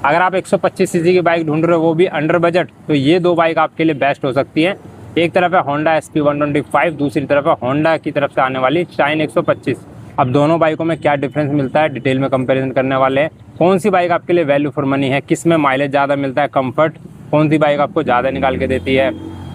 अगर आप 125 सीसी की बाइक ढूंढ रहे हो वो भी अंडर बजट, तो ये दो बाइक आपके लिए बेस्ट हो सकती है। एक तरफ है होंडा SP125, दूसरी तरफ है होंडा की तरफ से आने वाली शाइन 125। अब दोनों बाइकों में क्या डिफरेंस मिलता है डिटेल में कंपैरिजन करने वाले हैं। कौन सी बाइक आपके लिए वैल्यू फॉर मनी है, किस में माइलेज ज़्यादा मिलता है, कंफर्ट कौन सी बाइक आपको ज़्यादा निकाल के देती है,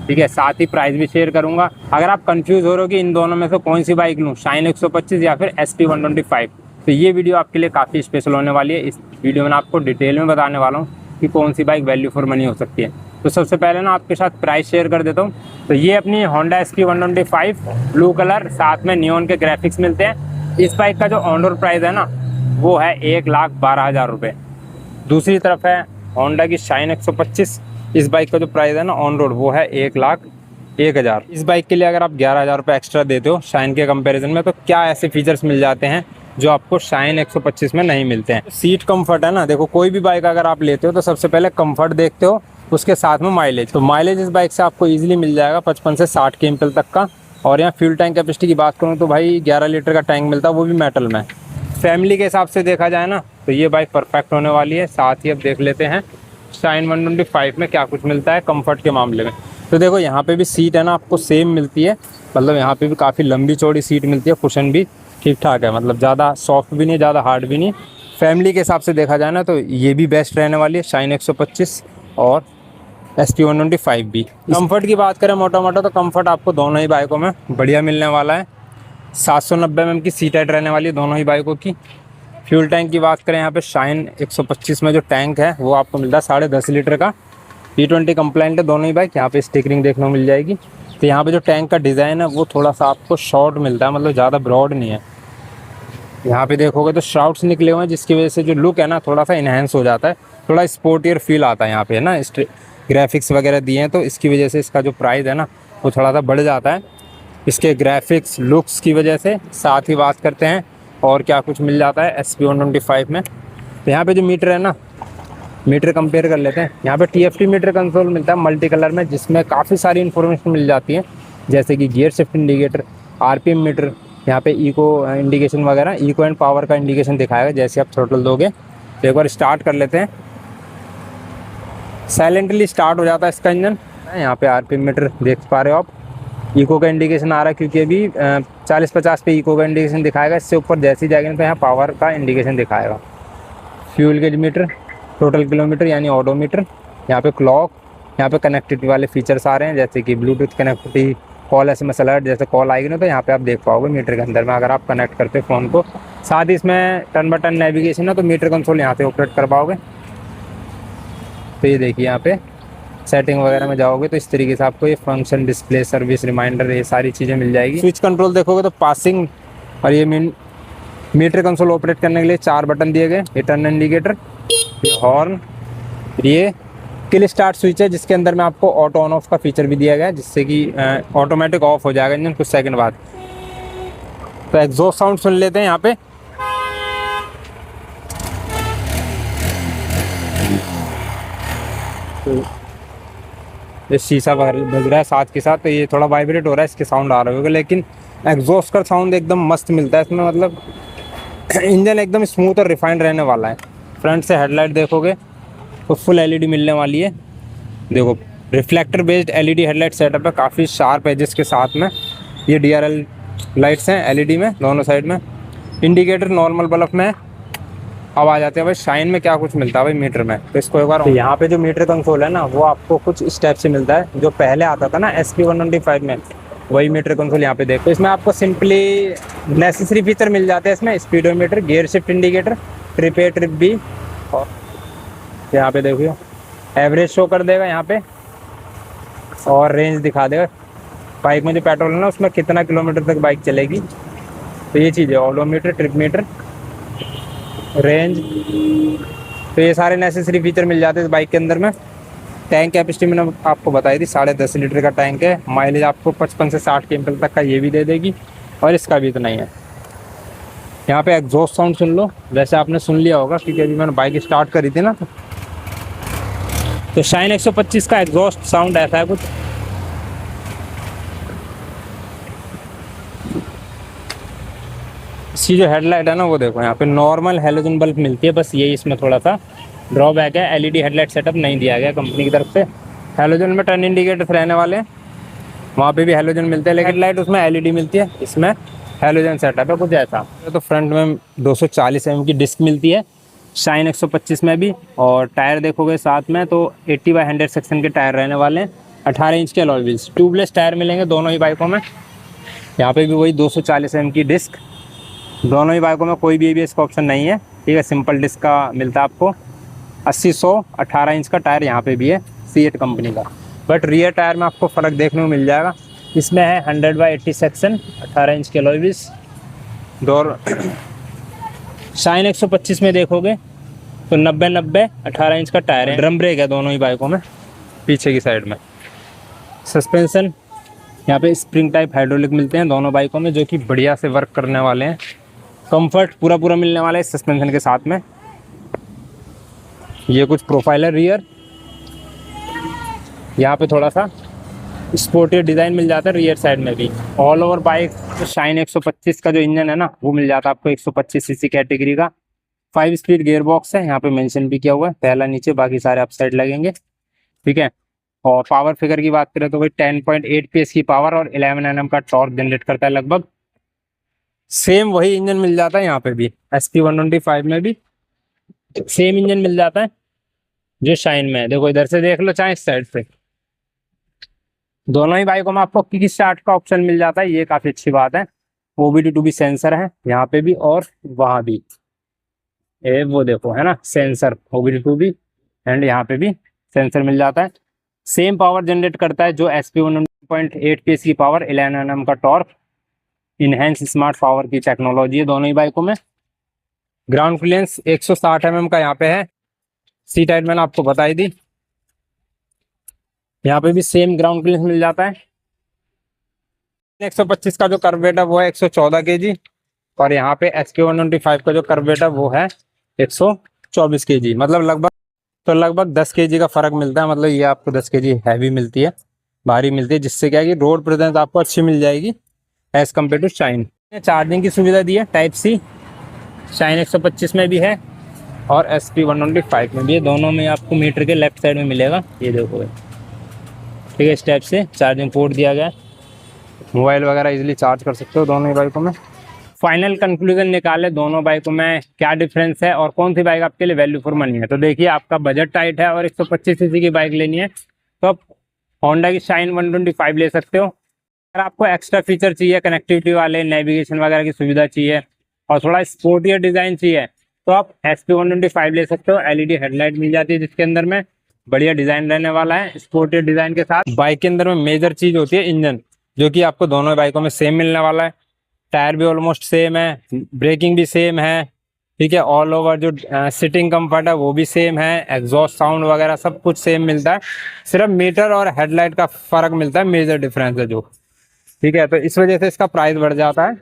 ठीक है। साथ ही प्राइस भी शेयर करूंगा। अगर आप कंफ्यूज हो रहे हो कि इन दोनों में से कौन सी बाइक लूँ, शाइन 125 या फिर SP125, तो ये वीडियो आपके लिए काफ़ी स्पेशल होने वाली है। इस वीडियो में आपको डिटेल में बताने वाला हूँ कि कौन सी बाइक वैल्यू फॉर मनी हो सकती है। तो सबसे पहले ना आपके साथ प्राइस शेयर कर देता हूँ। तो ये अपनी होंडा SP125 ब्लू कलर, साथ में नियॉन के ग्राफिक्स मिलते हैं। इस बाइक का जो ऑन रोड प्राइस है ना वो है 1,12,000 रुपये। दूसरी तरफ है होंडा की शाइन 125, इस बाइक का जो प्राइस है ना ऑन रोड वो है 1,01,000। इस बाइक के लिए अगर आप 11,000 रुपये एक्स्ट्रा देते हो शाइन के कंपैरिजन में, तो क्या ऐसे फीचर्स मिल जाते हैं जो आपको शाइन 125 में नहीं मिलते हैं। सीट कंफर्ट है ना, देखो कोई भी बाइक अगर आप लेते हो तो सबसे पहले कंफर्ट देखते हो, उसके साथ में माइलेज। तो माइलेज इस बाइक से आपको ईजिली मिल जाएगा 55 से 60 km तक का। और यहाँ फ्यूल टैंक कैपेसिटी की बात करूँ तो भाई 11 लीटर का टैंक मिलता है, वो भी मेटल में। फैमिली के हिसाब से देखा जाए ना तो ये बाइक परफेक्ट होने वाली है। साथ ही अब देख लेते हैं शाइन 125 में क्या कुछ मिलता है कंफर्ट के मामले में। तो देखो यहाँ पे भी सीट है ना आपको सेम मिलती है, मतलब यहाँ पे भी काफ़ी लंबी चौड़ी सीट मिलती है, कुशन भी ठीक ठाक है, मतलब ज़्यादा सॉफ्ट भी नहीं ज़्यादा हार्ड भी नहीं। फैमिली के हिसाब से देखा जाए ना तो ये भी बेस्ट रहने वाली है शाइन 125 और SP125 भी। कंफर्ट की बात करें मोटा तो कंफर्ट आपको दोनों ही बाइकों में बढ़िया मिलने वाला है। 790 mm की सीट हाइट रहने वाली है दोनों ही बाइकों की। फ्यूल टैंक की बात करें यहाँ पे शाइन 125 में जो टैंक है वो आपको मिलता है 10.5 लीटर का। T20 कंप्लाइंट है दोनों ही बाइक। यहाँ पे स्टिकरिंग देखने को मिल जाएगी। तो यहाँ पे जो टैंक का डिज़ाइन है वो थोड़ा सा आपको शॉर्ट मिलता है, मतलब ज़्यादा ब्रॉड नहीं है। यहाँ पे देखोगे तो श्राउड्स निकले हुए हैं जिसकी वजह से जो लुक है ना थोड़ा सा इन्हेंस हो जाता है, थोड़ा स्पोर्टियर फील आता है यहाँ पे ना। ग्राफिक्स वगैरह दिए हैं तो इसकी वजह से इसका जो प्राइस है ना वो थोड़ा सा बढ़ जाता है इसके ग्राफिक्स लुक्स की वजह से। साथ ही बात करते हैं और क्या कुछ मिल जाता है SP125 में। तो यहाँ पे जो मीटर है ना, मीटर कंपेयर कर लेते हैं। यहाँ पे TFT मीटर कंसोल मिलता है मल्टी कलर में, जिसमें काफ़ी सारी इन्फॉर्मेशन मिल जाती है, जैसे कि gear shift indicator, RPM meter, यहाँ पे इको इंडिकेशन वगैरह, इको एंड पावर का इंडिकेशन दिखाएगा जैसे आप थ्रोटल दोगे। तो एक बार स्टार्ट कर लेते हैं। साइलेंटली स्टार्ट हो जाता है इसका इंजन। यहाँ पे RPM मीटर देख पा रहे हो आप, इको का इंडिकेशन आ रहा है क्योंकि अभी 40-50 पे इको का इंडिकेशन दिखाएगा। इससे ऊपर जैसे ही जाएंगे तो यहाँ पावर का इंडिकेशन दिखाएगा। Fuel gauge meter, total kilometre यानी ऑडोमीटर, यहाँ पे क्लॉक, यहाँ पे कनेक्टिविटी वाले फीचर्स आ रहे हैं जैसे कि Bluetooth connectivity, call SMS alert. जैसे कॉल आएगी ना तो यहाँ पे आप देख पाओगे मीटर के अंदर में अगर आप कनेक्ट करते हो फ़ोन को। साथ ही इसमें टर्न बाय टर्न नेविगेशन है, तो मीटर कंसोल यहाँ से ऑपरेट कर पाओगे। तो ये देखिए यहाँ पे सेटिंग वगैरह में जाओगे तो इस तरीके से आपको ये फंक्शन, डिस्प्ले, सर्विस रिमाइंडर, ये सारी चीज़ें मिल जाएगी। स्विच कंट्रोल देखोगे तो पासिंग और ये मीटर कंसोल ऑपरेट करने के लिए 4 बटन दिए गए। ये टर्न इंडिकेटर, ये हॉर्न, ये किल स्टार्ट स्विच है जिसके अंदर में आपको ऑटो ऑन ऑफ का फीचर भी दिया गया है जिससे कि ऑटोमेटिक ऑफ हो जाएगा इंजन कुछ सेकंड बाद। तो एग्जॉस्ट साउंड सुन लेते हैं यहाँ पे। तो ये शीशा बज रहा है साथ के साथ, तो ये थोड़ा वाइब्रेट हो रहा है, इसके साउंड आ रहे होगा, लेकिन एग्जॉस्ट का साउंड एकदम मस्त मिलता है इसमें, मतलब इंजन एकदम स्मूथ और रिफाइंड रहने वाला है। फ्रंट से हेडलाइट देखोगे तो फुल LED मिलने वाली है। देखो reflector based LED headlight setup है, काफ़ी शार्प एजेस के साथ में। ये DRL लाइट्स हैं LED में दोनों साइड में। इंडिकेटर नॉर्मल बल्ब में। अब आ जाते हैं भाई शाइन में क्या कुछ मिलता है भाई मीटर में। तो इसको एक बार, तो यहाँ पे जो मीटर कंसोल है ना वो आपको कुछ स्टेप से मिलता है, जो पहले आता था ना SP125 में, वही मीटर कंसोल यहाँ पे देखो। तो इसमें आपको सिंपली नेसेसरी फीचर मिल जाते हैं इसमें, speedometer, gear shift indicator, trip A trip B, और यहाँ पे देखिए एवरेज शो कर देगा यहाँ पे, और रेंज दिखा देगा बाइक में जो पेट्रोल है ना उसमें कितना किलोमीटर तक बाइक चलेगी। तो ये चीज़ है, ऑडोमीटर, ट्रिप मीटर, रेंज। तो ये सारे नेसेसरी फीचर मिल जाते हैं इस बाइक के अंदर में। टैंक कैपेसिटी मैंने आपको बताई थी 10.5 लीटर का टैंक है। माइलेज आपको 55 से 60 km तक का ये भी दे देगी, और इसका भी इतना ही है। यहाँ पे एग्जॉस्ट साउंड सुन लो, वैसे आपने सुन लिया होगा क्योंकि अभी मैंने बाइक स्टार्ट करी थी ना। तो शाइन 125 का एग्जॉस्ट साउंड ऐसा है कुछ। इसकी जो हेडलाइट है ना वो देखो, यहाँ पे नॉर्मल हैलोजन बल्ब मिलती है, बस यही इसमें थोड़ा सा ड्रॉबैक है, एलईडी हेडलाइट सेटअप नहीं दिया गया कंपनी की तरफ से। हेलोजन में टर्न इंडिकेटर्स रहने वाले हैं, वहाँ पे भी हेलोजन मिलते हैं, लेकिन हेडलाइट उसमें एलईडी मिलती है, इसमें हेलोजन सेटअप है कुछ ऐसा। तो फ्रंट में 240 mm की डिस्क मिलती है, शाइन 125 में भी। और टायर देखोगे साथ में तो 80/100 सेक्शन के टायर रहने वाले हैं, 18 इंच के अलॉय व्हील्स, ट्यूबलेस टायर मिलेंगे दोनों ही बाइकों में। यहाँ पे भी वही 240 mm की डिस्क, दोनों ही बाइकों में कोई भी ABS का ऑप्शन नहीं है, ठीक है, सिंपल डिस्क का मिलता है आपको। 80/100 18 इंच का टायर यहाँ पे भी है सीएट कंपनी का। बट रियर टायर में आपको फ़र्क देखने को मिल जाएगा, इसमें है 100/80 सेक्शन, 18 इंच के अलॉय व्हील्स। और शाइन 125 में देखोगे तो 90/90 18 इंच का टायर है। ड्रम ब्रेक है दोनों ही बाइकों में पीछे की साइड में। सस्पेंशन यहाँ पे स्प्रिंग टाइप हाइड्रोलिक मिलते हैं दोनों बाइकों में, जो कि बढ़िया से वर्क करने वाले हैं। कंफर्ट पूरा मिलने वाला है इस सस्पेंशन के साथ में। ये कुछ प्रोफाइल है रियर, यहाँ पे थोड़ा सा स्पोर्टी डिज़ाइन मिल जाता है रियर साइड में भी। ऑल ओवर बाइक तो शाइन 125 का जो इंजन है ना वो मिल जाता है आपको 125 सीसी कैटेगरी का। 5 स्पीड गियर बॉक्स है, यहाँ पे मेंशन भी किया हुआ है, पहला नीचे बाकी सारे अप साइड लगेंगे, ठीक है। और पावर फिगर की बात करें तो वही 10.8 PS की पावर और 11 Nm का टॉर्क जनरेट करता है लगभग। सेम वही इंजन मिल जाता है यहाँ पे भी, SP125 में भी सेम इंजन मिल जाता है जो शाइन में है। देखो इधर से देख लो चाहे इस साइड से, दोनों ही बाइकों में आपको किक स्टार्ट का ऑप्शन मिल जाता है, ये काफ़ी अच्छी बात है। OBD2 भी सेंसर है यहाँ पे भी और वहाँ भी, वो देखो है ना सेंसर, OBD2 भी एंड यहाँ पे भी सेंसर मिल जाता है। सेम पावर जनरेट करता है जो SP1.8 PS की पावर, 11 Nm का टॉर्क, इनहेंस स्मार्ट पावर की टेक्नोलॉजी है दोनों ही बाइकों में। ग्राउंड क्लियरेंस 160 mm का यहाँ पे है, सीट हाइट मैंने आपको बताई दी। यहाँ पे भी सेम ग्राउंड क्लियरेंस मिल जाता है। 125 का जो कर्वेट है वो है 114 kg, और यहाँ पे SP125 का जो कर्वेट है वो है 124 kg। मतलब लगभग 10 kg का फर्क मिलता है। मतलब ये आपको 10 kg हैवी मिलती है, भारी मिलती है, जिससे क्या है कि रोड प्रेजेंस आपको अच्छी मिल जाएगी as compared to Shine. Charging की सुविधा दी है टाइप-C, शाइन 125 में भी है और SP125 में भी है। दोनों में आपको मीटर के लेफ्ट साइड में मिलेगा, ये देखो, ठीक है। इस टाइप से चार्जिंग पोर्ट दिया गया है, मोबाइल वगैरह इजीली चार्ज कर सकते हो दोनों ही बाइकों में। फाइनल कंक्लूजन निकाले दोनों बाइकों में क्या डिफरेंस है और कौन सी बाइक आपके लिए वैल्यू फॉर मनी है। तो देखिए, आपका बजट टाइट है और 125 सीसी की बाइक लेनी है तो आप होंडा की शाइन 125 ले सकते हो। अगर आपको एक्स्ट्रा फीचर चाहिए, कनेक्टिविटी वाले, नेविगेशन वगैरह की सुविधा चाहिए और थोड़ा स्पोर्टियर डिज़ाइन चाहिए तो आप SP125 ले सकते हो। LED हेडलाइट मिल जाती है जिसके अंदर में बढ़िया डिज़ाइन रहने वाला है स्पोर्टियर डिज़ाइन के साथ। बाइक के अंदर में मेजर चीज़ होती है इंजन, जो कि आपको दोनों बाइकों में सेम मिलने वाला है। टायर भी ऑलमोस्ट सेम है, ब्रेकिंग भी सेम है, ठीक है। ऑल ओवर जो सिटिंग कंफर्ट है वो भी सेम है, एग्जॉस्ट साउंड वगैरह सब कुछ सेम मिलता है। सिर्फ मीटर और हेडलाइट का फर्क मिलता है, मेजर डिफरेंस है जो, ठीक है। तो इस वजह से इसका प्राइस बढ़ जाता है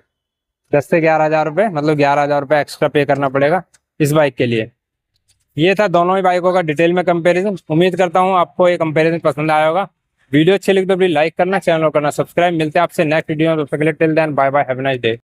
10 से 11,000 रुपये, मतलब 11,000 रुपये एक्स्ट्रा पे करना पड़ेगा इस बाइक के लिए। ये था दोनों ही बाइकों का डिटेल में कंपैरिजन। उम्मीद करता हूँ आपको ये कंपैरिजन पसंद आया होगा। वीडियो अच्छी लगी तो प्लीज लाइक करना, चैनल को करना सब्सक्राइब। मिलते हैं आपसे नेक्स्ट वीडियो में, तब तक के लिए till then bye bye, have a nice day.